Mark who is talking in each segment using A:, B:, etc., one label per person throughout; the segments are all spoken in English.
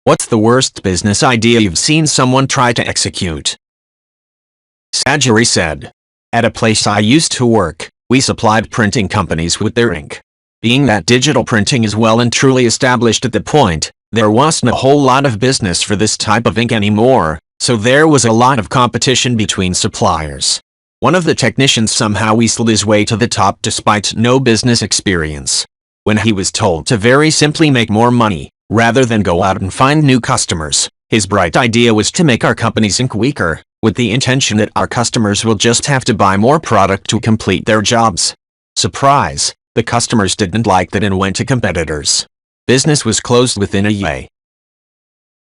A: What's the worst business idea you've seen someone try to execute? Sajari said. At a place I used to work, we supplied printing companies with their ink. Being that digital printing is well and truly established at the point, there wasn't a whole lot of business for this type of ink anymore, so there was a lot of competition between suppliers. One of the technicians somehow weaseled his way to the top despite no business experience. When he was told to very simply make more money, rather than go out and find new customers, his bright idea was to make our company's ink weaker, with the intention that our customers will just have to buy more product to complete their jobs. Surprise, the customers didn't like that and went to competitors. Business was closed within a year.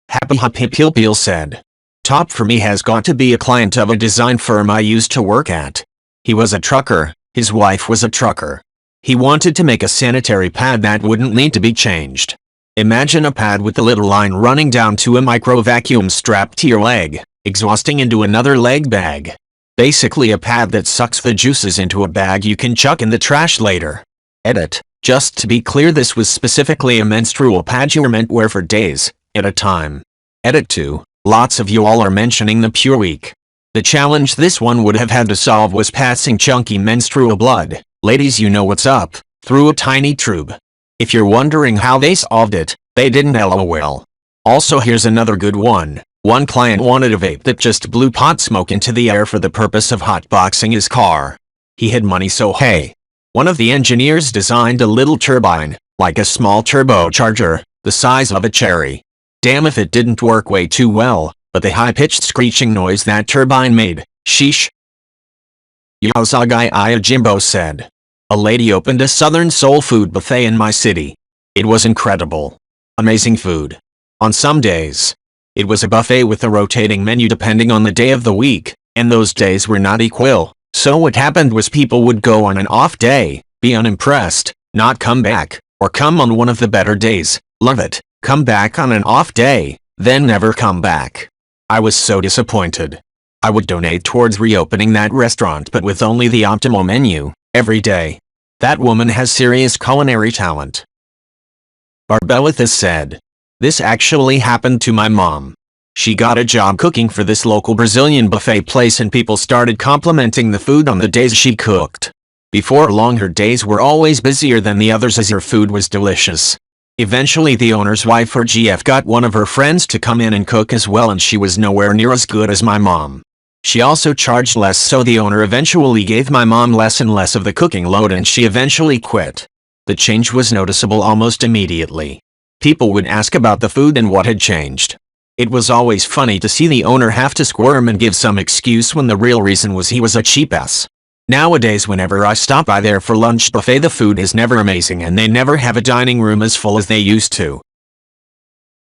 A: Happy Peel Peel said. Top for me has got to be a client of a design firm I used to work at. He was a trucker, his wife was a trucker. He wanted to make a sanitary pad that wouldn't need to be changed. Imagine a pad with a little line running down to a micro vacuum strapped to your leg, exhausting into another leg bag. Basically a pad that sucks the juices into a bag you can chuck in the trash later. Edit. Just to be clear, this was specifically a menstrual pad you were meant to wear for days at a time. Edit 2. Lots of you all are mentioning the Pure Week. The challenge this one would have had to solve was passing chunky menstrual blood, ladies you know what's up, through a tiny tube. If you're wondering how they solved it, they didn't lol. Also here's another good one. One client wanted a vape that just blew pot smoke into the air for the purpose of hotboxing his car. He had money, so hey. One of the engineers designed a little turbine, like a small turbocharger, the size of a cherry. Damn if it didn't work way too well, but the high-pitched screeching noise that turbine made, sheesh. Yosagai Jimbo said. A lady opened a Southern soul food buffet in my city. It was incredible. Amazing food. On some days, it was a buffet with a rotating menu depending on the day of the week, and those days were not equal. So what happened was people would go on an off day, be unimpressed, not come back, or come on one of the better days, love it, come back on an off day, then never come back. I was so disappointed. I would donate towards reopening that restaurant but with only the optimal menu, every day. That woman has serious culinary talent. Barbellithus said. This actually happened to my mom. She got a job cooking for this local Brazilian buffet place and people started complimenting the food on the days she cooked. Before long her days were always busier than the others as her food was delicious. Eventually the owner's wife or GF got one of her friends to come in and cook as well, and she was nowhere near as good as my mom. She also charged less, so the owner eventually gave my mom less and less of the cooking load and she eventually quit. The change was noticeable almost immediately. People would ask about the food and what had changed. It was always funny to see the owner have to squirm and give some excuse when the real reason was he was a cheap ass. Nowadays whenever I stop by there for lunch buffet, the food is never amazing and they never have a dining room as full as they used to.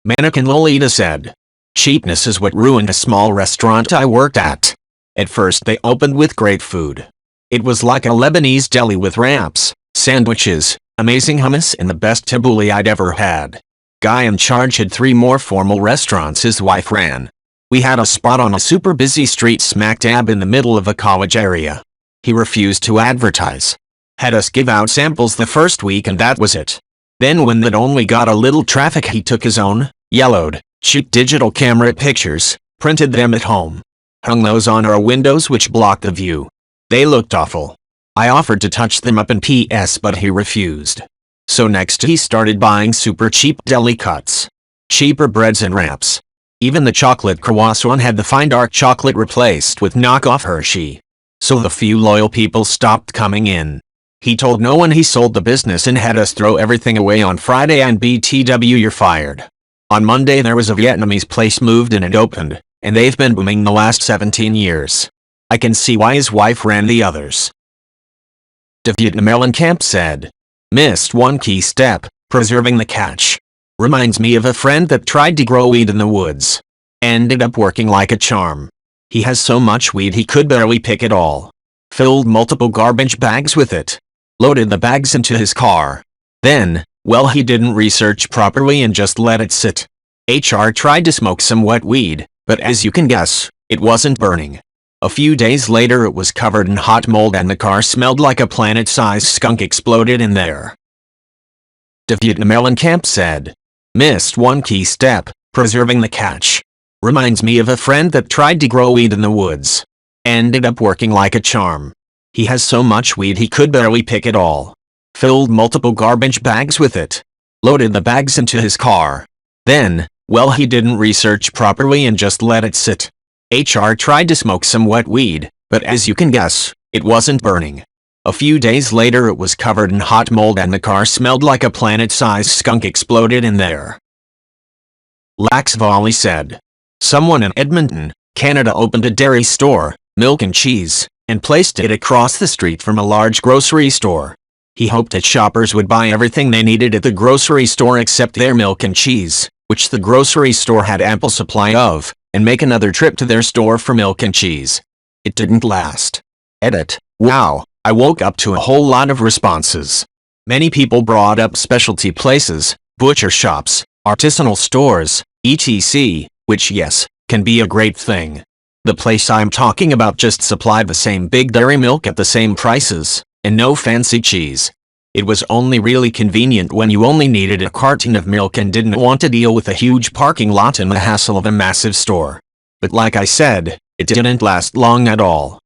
A: Mannequin Lolita said. Cheapness is what ruined a small restaurant I worked at. At first they opened with great food. It was like a Lebanese deli with wraps, sandwiches, amazing hummus and the best tabbouleh I'd ever had. Guy in charge had 3 more formal restaurants his wife ran. We had a spot on a super busy street smack dab in the middle of a college area. He refused to advertise. Had us give out samples the first week and that was it. Then when that only got a little traffic he took his own, yellowed, cheap digital camera pictures, printed them at home. Hung those on our windows which blocked the view. They looked awful. I offered to touch them up in PS but he refused. So next he started buying super cheap deli cuts. Cheaper breads and wraps. Even the chocolate croissant had the fine dark chocolate replaced with knockoff Hershey. So the few loyal people stopped coming in. He told no one he sold the business and had us throw everything away on Friday and BTW you're fired. On Monday there was a Vietnamese place moved in and opened, and they've been booming the last 17 years. I can see why his wife ran the others. De Vietnamelenkamp said. Missed one key step, preserving the catch. Reminds me of a friend that tried to grow weed in the woods. Ended up working like a charm. He has so much weed he could barely pick it all. Filled multiple garbage bags with it. Loaded the bags into his car. Then, well, he didn't research properly and just let it sit. HR tried to smoke some wet weed, but as you can guess, it wasn't burning. A few days later it was covered in hot mold and the car smelled like a planet-sized skunk exploded in there. De Vietnamelenkamp said. Missed one key step, Preserving the catch. Reminds me of a friend that tried to grow weed in the woods. Ended up working like a charm. He has so much weed he could barely pick it all. Filled multiple garbage bags with it. Loaded the bags into his car. Then, well, he didn't research properly and just let it sit. HR tried to smoke some wet weed, but as you can guess, it wasn't burning. A few days later it was covered in hot mold and the car smelled like a planet-sized skunk exploded in there. Lax Volley said. Someone in Edmonton, Canada opened a dairy store, milk and cheese, and placed it across the street from a large grocery store. He hoped that shoppers would buy everything they needed at the grocery store except their milk and cheese, which the grocery store had ample supply of, and make another trip to their store for milk and cheese. It didn't last. Edit. Wow, I woke up to a whole lot of responses. Many people brought up specialty places, butcher shops, artisanal stores, etc., which yes, can be a great thing. The place I'm talking about just supplied the same big dairy milk at the same prices, and no fancy cheese. It was only really convenient when you only needed a carton of milk and didn't want to deal with a huge parking lot and the hassle of a massive store. But like I said, it didn't last long at all.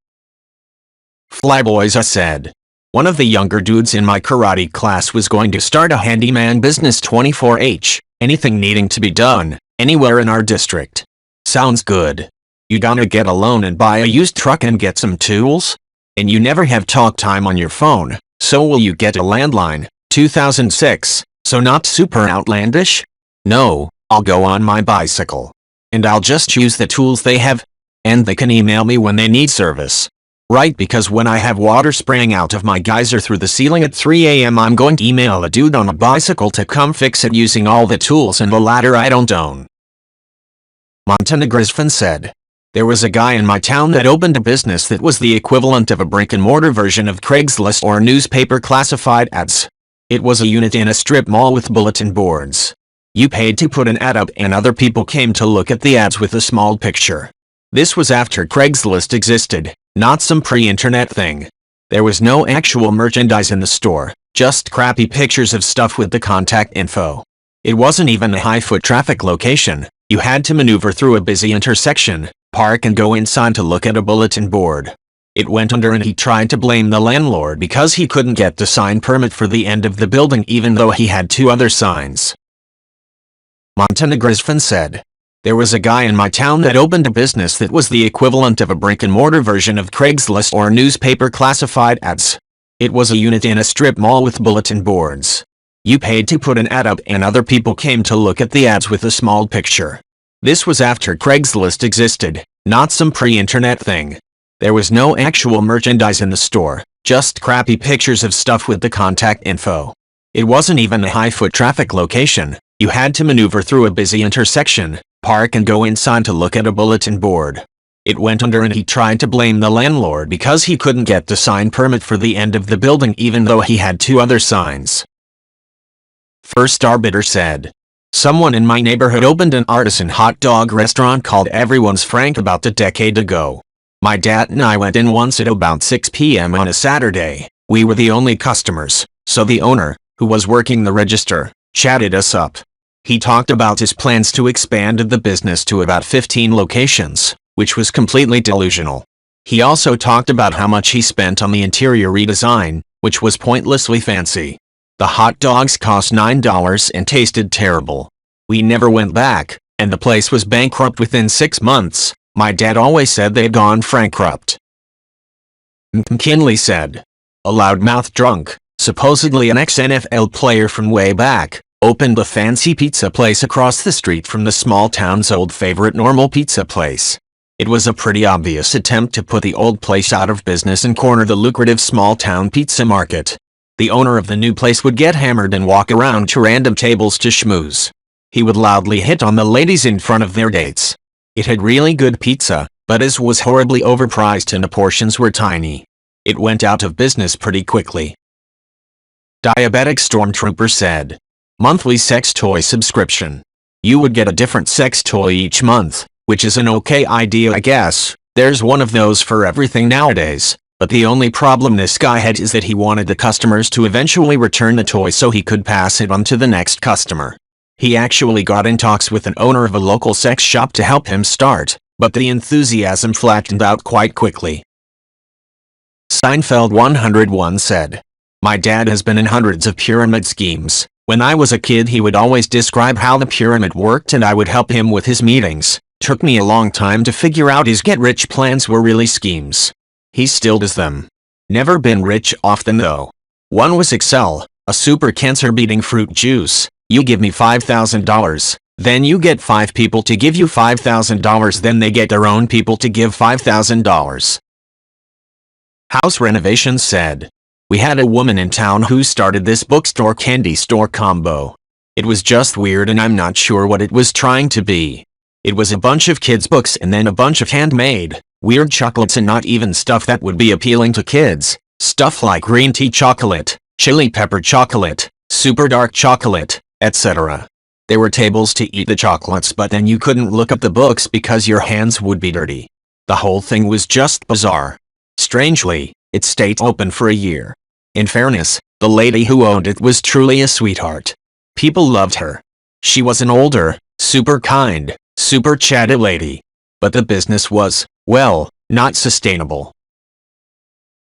A: Flyboys, I said. One of the younger dudes in my karate class was going to start a handyman business 24H, anything needing to be done, anywhere in our district. Sounds good. You gonna get a loan and buy a used truck and get some tools? And you never have talk time on your phone, so will you get a landline? 2006, so not super outlandish? No, I'll go on my bicycle. And I'll just choose the tools they have, and they can email me when they need service. Right, because when I have water spraying out of my geyser through the ceiling at 3 a.m. I'm going to email a dude on a bicycle to come fix it using all the tools and the ladder I don't own. Montana Grisfin said. There was a guy in my town that opened a business that was the equivalent of a brick-and-mortar version of Craigslist or newspaper classified ads. It was a unit in a strip mall with bulletin boards. You paid to put an ad up and other people came to look at the ads with a small picture. This was after Craigslist existed, not some pre-internet thing. There was no actual merchandise in the store, just crappy pictures of stuff with the contact info. It wasn't even a high-foot traffic location. You had to maneuver through a busy intersection, park and go inside to look at a bulletin board. It went under and he tried to blame the landlord because he couldn't get the sign permit for the end of the building even though he had 2 other signs. Montana Grisfin said. There was a guy in my town that opened a business that was the equivalent of a brick-and-mortar version of Craigslist or newspaper classified ads. It was a unit in a strip mall with bulletin boards. You paid to put an ad up and other people came to look at the ads with a small picture. This was after Craigslist existed, not some pre-internet thing. There was no actual merchandise in the store, just crappy pictures of stuff with the contact info. It wasn't even a high-foot traffic location. You had to maneuver through a busy intersection, park and go inside to look at a bulletin board. It went under and he tried to blame the landlord because he couldn't get the sign permit for the end of the building even though he had 2 other signs. First Arbiter said. Someone in my neighborhood opened an artisan hot dog restaurant called Everyone's Frank about a decade ago. My dad and I went in once at about 6 p.m. on a Saturday. We were the only customers, so the owner, who was working the register, chatted us up. He talked about his plans to expand the business to about 15 locations, which was completely delusional. He also talked about how much he spent on the interior redesign, which was pointlessly fancy. The hot dogs cost $9 and tasted terrible. We never went back, and the place was bankrupt within 6 months. My dad always said they'd gone bankrupt. McKinley said. A loudmouth drunk, supposedly an ex-NFL player from way back, opened a fancy pizza place across the street from the small town's old favorite normal pizza place. It was a pretty obvious attempt to put the old place out of business and corner the lucrative small town pizza market. The owner of the new place would get hammered and walk around to random tables to schmooze. He would loudly hit on the ladies in front of their dates. It had really good pizza, but it was horribly overpriced and the portions were tiny. It went out of business pretty quickly. Diabetic Stormtrooper said. Monthly sex toy subscription. You would get a different sex toy each month, which is an okay idea I guess. There's one of those for everything nowadays. But the only problem this guy had is that he wanted the customers to eventually return the toy so he could pass it on to the next customer. He actually got in talks with an owner of a local sex shop to help him start, but the enthusiasm flattened out quite quickly. Seinfeld 101 said, "My dad has been in hundreds of pyramid schemes. When I was a kid he would always describe how the pyramid worked and I would help him with his meetings. Took me a long time to figure out his get-rich plans were really schemes. He still does them. Never been rich off them though. One was Excel, a super cancer-beating fruit juice. You give me $5,000, then you get 5 people to give you $5,000, then they get their own people to give $5,000. House Renovations said, "We had a woman in town who started this bookstore candy store combo. It was just weird and I'm not sure what it was trying to be. It was a bunch of kids' books and then a bunch of handmade, weird chocolates and not even stuff that would be appealing to kids. Stuff like green tea chocolate, chili pepper chocolate, super dark chocolate, etc. There were tables to eat the chocolates but then you couldn't look up the books because your hands would be dirty. The whole thing was just bizarre. Strangely, it stayed open for a year. In fairness, the lady who owned it was truly a sweetheart. People loved her. She was an older, super kind, super chatty lady. But the business was, well, not sustainable."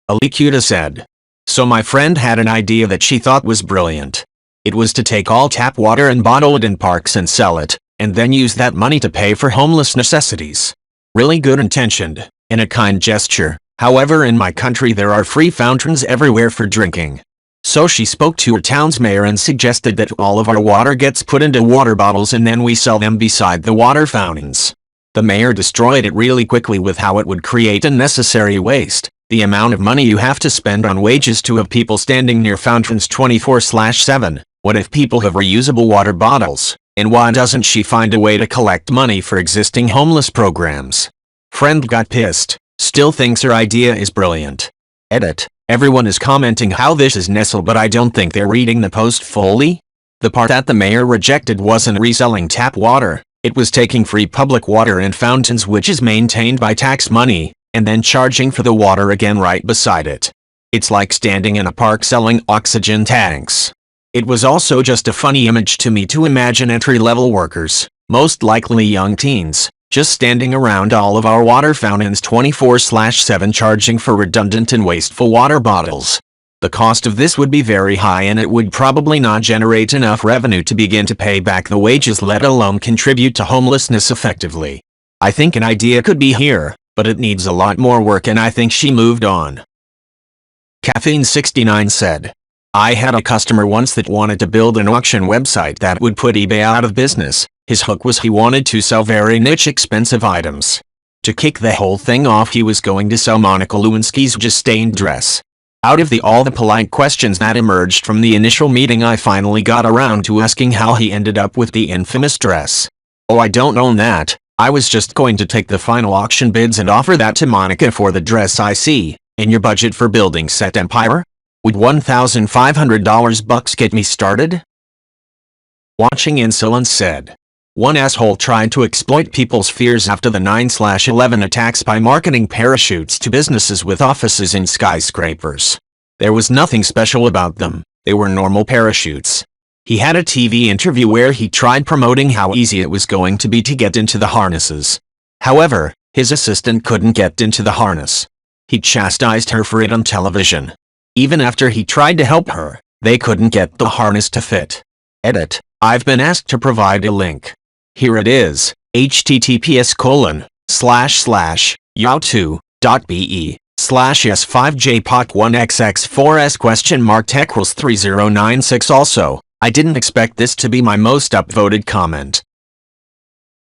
A: Alikuta said, "So my friend had an idea that she thought was brilliant. It was to take all tap water and bottle it in parks and sell it, and then use that money to pay for homeless necessities. Really good intentioned, and a kind gesture. However, in my country there are free fountains everywhere for drinking. So she spoke to her town's mayor and suggested that all of our water gets put into water bottles and then we sell them beside the water fountains. The mayor destroyed it really quickly with how it would create unnecessary waste. The amount of money you have to spend on wages to have people standing near fountains 24/7. What if people have reusable water bottles? And why doesn't she find a way to collect money for existing homeless programs?" Friend got pissed. Still thinks her idea is brilliant. Edit. Everyone is commenting how this is Nestle but I don't think they're reading the post fully. The part that the mayor rejected wasn't reselling tap water. It was taking free public water in fountains which is maintained by tax money, and then charging for the water again right beside it. It's like standing in a park selling oxygen tanks. It was also just a funny image to me to imagine entry-level workers, most likely young teens, just standing around all of our water fountains 24/7 charging for redundant and wasteful water bottles. The cost of this would be very high and it would probably not generate enough revenue to begin to pay back the wages, let alone contribute to homelessness effectively. I think an idea could be here, but it needs a lot more work and I think she moved on. Caffeine69 said, "I had a customer once that wanted to build an auction website that would put eBay out of business. His hook was he wanted to sell very niche expensive items. To kick the whole thing off he was going to sell Monica Lewinsky's just-stained dress. Out of all the polite questions that emerged from the initial meeting I finally got around to asking how he ended up with the infamous dress. Oh, I don't own that. I was just going to take the final auction bids and offer that to Monica for the dress. I see. In your budget for building set empire? Would $1,500 bucks get me started?" Watching Insolence said, "One asshole tried to exploit people's fears after the 9/11 attacks by marketing parachutes to businesses with offices in skyscrapers. There was nothing special about them, they were normal parachutes. He had a TV interview where he tried promoting how easy it was going to be to get into the harnesses. However, his assistant couldn't get into the harness. He chastised her for it on television. Even after he tried to help her, they couldn't get the harness to fit." Edit. I've been asked to provide a link. Here it is, https://yahoo.be/s5jpoc1xx4s???3096. Also, I didn't expect this to be my most upvoted comment.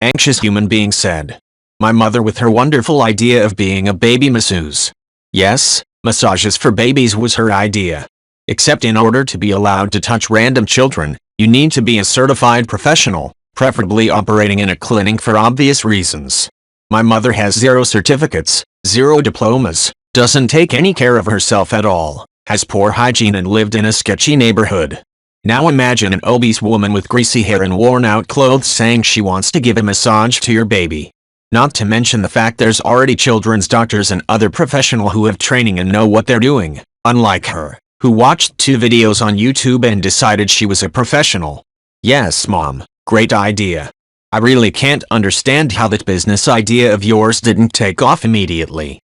A: Anxious Human Being said, "My mother with her wonderful idea of being a baby masseuse. Yes, massages for babies was her idea. Except in order to be allowed to touch random children, you need to be a certified professional, preferably operating in a clinic for obvious reasons. My mother has 0 certificates, 0 diplomas, doesn't take any care of herself at all, has poor hygiene and lived in a sketchy neighborhood. Now imagine an obese woman with greasy hair and worn-out clothes saying she wants to give a massage to your baby. Not to mention the fact there's already children's doctors and other professionals who have training and know what they're doing, unlike her, who watched 2 videos on YouTube and decided she was a professional. Yes, Mom, great idea. I really can't understand how that business idea of yours didn't take off immediately.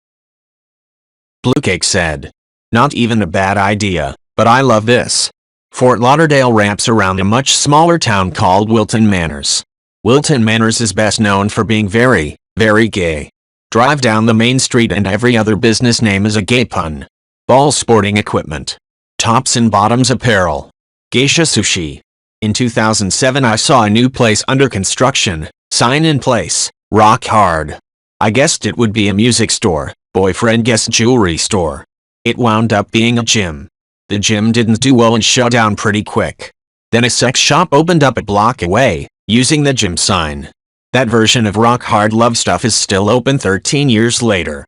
A: Bluecake said, not even a bad idea, but I love this. Fort Lauderdale wraps around a much smaller town called Wilton Manors. Wilton Manors is best known for being very, very gay. Drive down the main street and every other business name is a gay pun. Ball sporting equipment. Tops and bottoms apparel. Geisha sushi. In 2007 I saw a new place under construction, sign in place, rock hard. I guessed it would be a music store, boyfriend guessed jewelry store. It wound up being a gym. The gym didn't do well and shut down pretty quick. Then a sex shop opened up a block away, using the gym sign. That version of rock hard love stuff is still open 13 years later.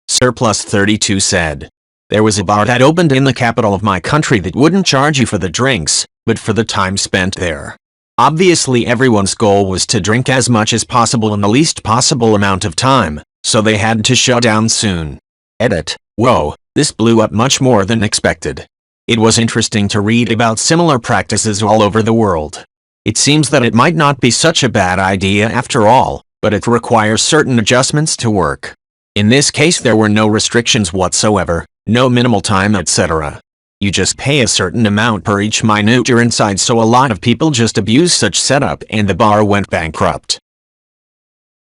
A: Surplus 32 said, there was a bar that opened in the capital of my country that wouldn't charge you for the drinks, but for the time spent there. Obviously everyone's goal was to drink as much as possible in the least possible amount of time, so they had to shut down soon. Edit. Whoa, this blew up much more than expected. It was interesting to read about similar practices all over the world. It seems that it might not be such a bad idea after all, but it requires certain adjustments to work. In this case there were no restrictions whatsoever, no minimal time etc. You just pay a certain amount per each minute you're inside, so a lot of people just abused such setup and the bar went bankrupt.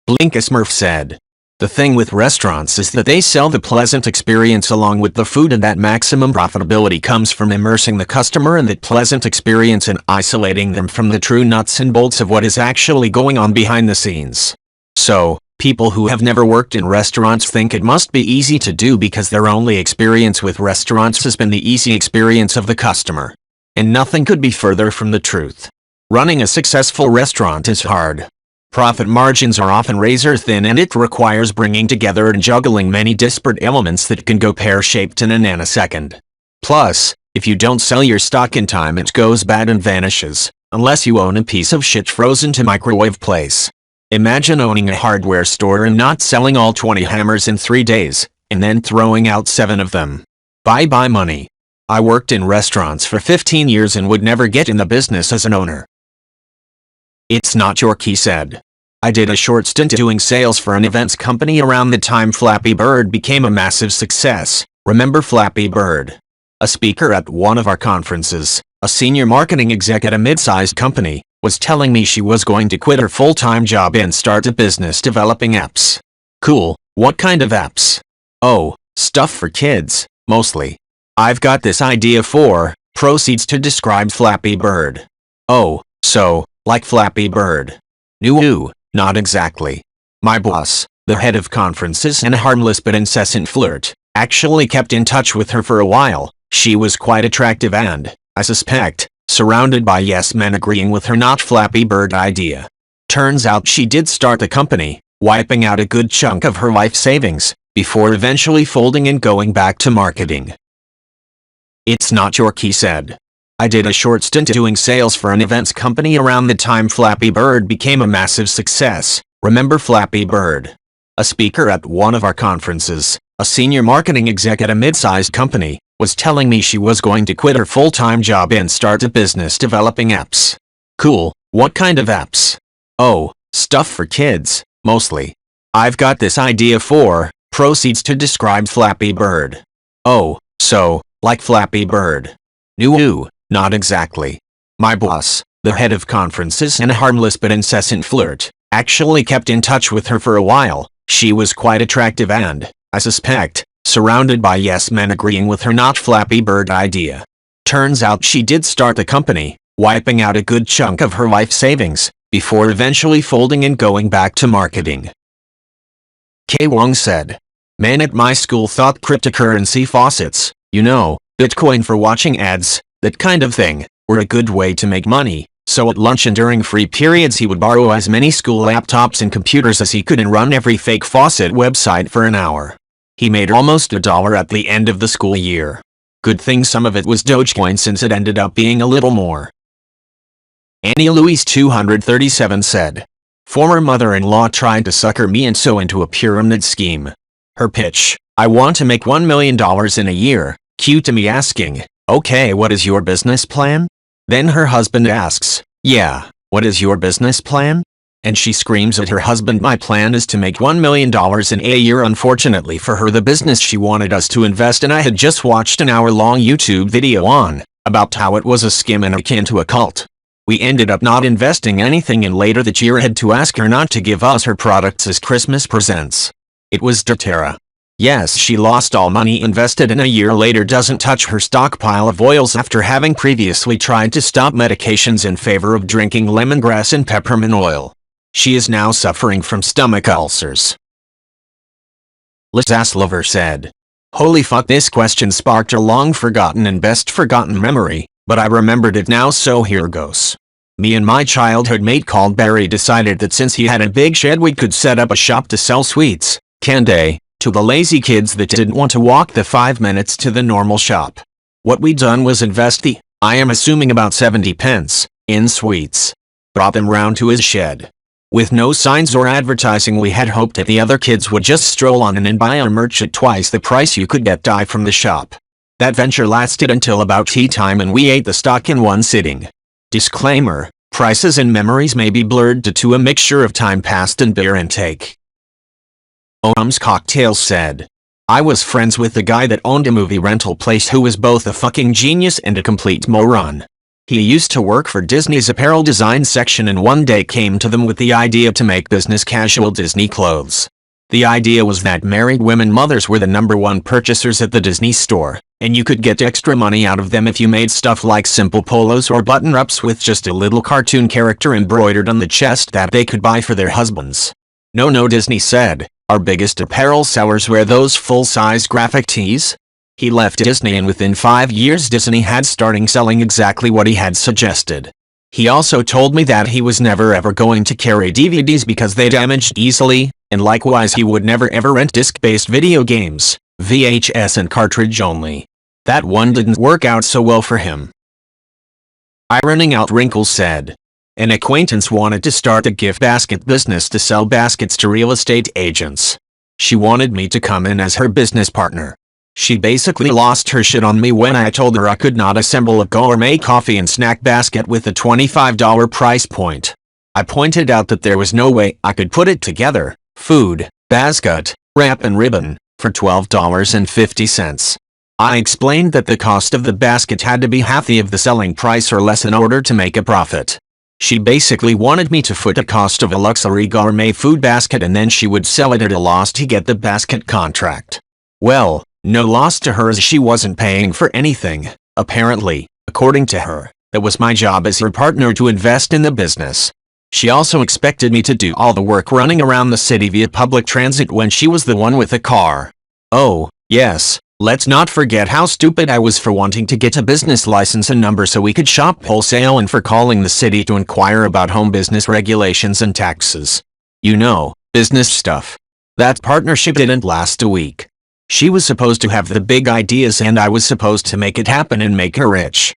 A: Blinka-Smurf said, the thing with restaurants is that they sell the pleasant experience along with the food, and that maximum profitability comes from immersing the customer in that pleasant experience and isolating them from the true nuts and bolts of what is actually going on behind the scenes. So, people who have never worked in restaurants think it must be easy to do because their only experience with restaurants has been the easy experience of the customer. And nothing could be further from the truth. Running a successful restaurant is hard. Profit margins are often razor thin, and it requires bringing together and juggling many disparate elements that can go pear-shaped in a nanosecond. Plus, if you don't sell your stock in time it goes bad and vanishes, unless you own a piece of shit frozen to microwave place. Imagine owning a hardware store and not selling all 20 hammers in 3 days, and then throwing out 7 of them. Bye-bye money. I worked in restaurants for 15 years and would never get in the business as an owner. It's not your key said. I did a short stint doing sales for an events company around the time Flappy Bird became a massive success. Remember Flappy Bird? A speaker at one of our conferences, a senior marketing exec at a mid-sized company, was telling me she was going to quit her full-time job and start a business developing apps. Cool, what kind of apps? Oh, stuff for kids, mostly. I've got this idea for, proceeds to describe Flappy Bird. Oh, so, like Flappy Bird. No, not exactly. My boss, the head of conferences and a harmless but incessant flirt, actually kept in touch with her for a while. She was quite attractive and, I suspect, surrounded by yes men agreeing with her not Flappy Bird idea. Turns out she did start the company, wiping out a good chunk of her life savings, before eventually folding and going back to marketing. It's not your key said. I did a short stint doing sales for an events company around the time Flappy Bird became a massive success. Remember Flappy Bird? A speaker at one of our conferences, a senior marketing exec at a mid-sized company, was telling me she was going to quit her full-time job and start a business developing apps. Cool, what kind of apps? Oh, stuff for kids, mostly. I've got this idea for, proceeds to describe Flappy Bird. Oh, so, like Flappy Bird. No, not exactly. My boss, the head of conferences and a harmless but incessant flirt, actually kept in touch with her for a while. She was quite attractive and, I suspect, surrounded by yes men agreeing with her not Flappy Bird idea. Turns out she did start the company, wiping out a good chunk of her life savings, before eventually folding and going back to marketing. K. Wong said, men at my school thought cryptocurrency faucets, you know, Bitcoin for watching ads, that kind of thing, were a good way to make money, so at lunch and during free periods he would borrow as many school laptops and computers as he could and run every fake faucet website for an hour. He made almost $1 at the end of the school year. Good thing some of it was Dogecoin since it ended up being a little more. Annie Louise 237 said, former mother-in-law tried to sucker me and so into a pyramid scheme. Her pitch, I want to make $1 million in a year, cue to me asking, okay, what is your business plan? Then her husband asks, "Yeah, what is your business plan?" And she screams at her husband, "My plan is to make $1 million in a year." Unfortunately for her, the business she wanted us to invest in I had just watched an hour-long YouTube video on, about how it was a scam and akin to a cult. We ended up not investing anything, and later that year had to ask her not to give us her products as Christmas presents. It was doTERRA. Yes, she lost all money invested, and a year later doesn't touch her stockpile of oils after having previously tried to stop medications in favor of drinking lemongrass and peppermint oil. She is now suffering from stomach ulcers. Liz Aslover said, "Holy fuck, this question sparked a long-forgotten and best-forgotten memory, but I remembered it now, so here goes. Me and my childhood mate called Barry decided that since he had a big shed, we could set up a shop to sell sweets, candy, to the lazy kids that didn't want to walk the 5 minutes to the normal shop. What we done was invest I am assuming about 70 pence, in sweets. Brought them round to his shed. With no signs or advertising, we had hoped that the other kids would just stroll on in and buy our merch at twice the price you could get from the shop. That venture lasted until about tea time, and we ate the stock in one sitting. Disclaimer, prices and memories may be blurred due to a mixture of time passed and beer intake." Om's Cocktails said, "I was friends with the guy that owned a movie rental place who was both a fucking genius and a complete moron. He used to work for Disney's apparel design section, and one day came to them with the idea to make business casual Disney clothes. The idea was that married women mothers were the #1 purchasers at the Disney store, and you could get extra money out of them if you made stuff like simple polos or button-ups with just a little cartoon character embroidered on the chest that they could buy for their husbands. No, Disney said, our biggest apparel sellers wear those full-size graphic tees." He left Disney, and within 5 years Disney had started selling exactly what he had suggested. He also told me that he was never ever going to carry DVDs because they damaged easily, and likewise he would never ever rent disc-based video games, VHS and cartridge only. That one didn't work out so well for him. Ironing Out Wrinkles said, "An acquaintance wanted to start a gift basket business to sell baskets to real estate agents. She wanted me to come in as her business partner. She basically lost her shit on me when I told her I could not assemble a gourmet coffee and snack basket with a $25 price point. I pointed out that there was no way I could put it together, food, basket, wrap and ribbon, for $12.50. I explained that the cost of the basket had to be half of the selling price or less in order to make a profit. She basically wanted me to foot the cost of a luxury gourmet food basket, and then she would sell it at a loss to get the basket contract. Well, no loss to her, as she wasn't paying for anything. Apparently, according to her, that was my job as her partner to invest in the business. She also expected me to do all the work running around the city via public transit when she was the one with a car. Oh, yes, let's not forget how stupid I was for wanting to get a business license and number so we could shop wholesale, and for calling the city to inquire about home business regulations and taxes. You know, business stuff. That partnership didn't last a week. She was supposed to have the big ideas and I was supposed to make it happen and make her rich.